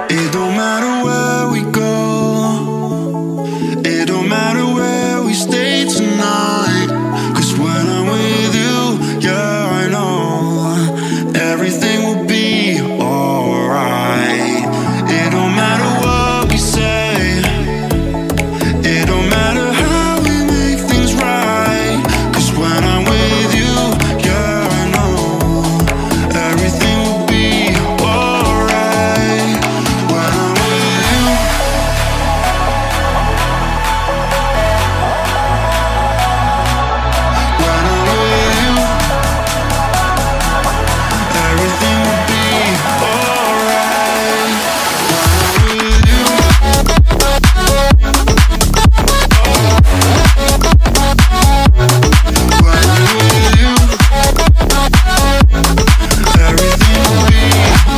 It don't matter where we go, it don't matter where we stay tonight. 'Cause when I'm with you, yeah, I know everything will be alright. It don't matter what we say, it don't matter how we make things right. 'Cause when I'm with you, yeah, I know everything will be alright. When I'm with you, when I'm with you, everything will be alright. When I'm with you, when I'm with you, everything will be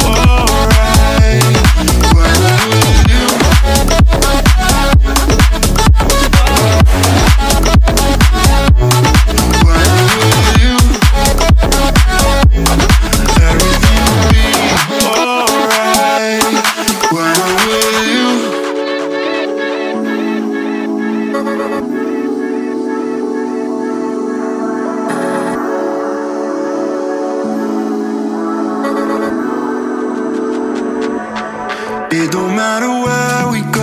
alright. When I'm with you, when I'm with you, everything will be alright. When I'm with you. It don't matter where we go,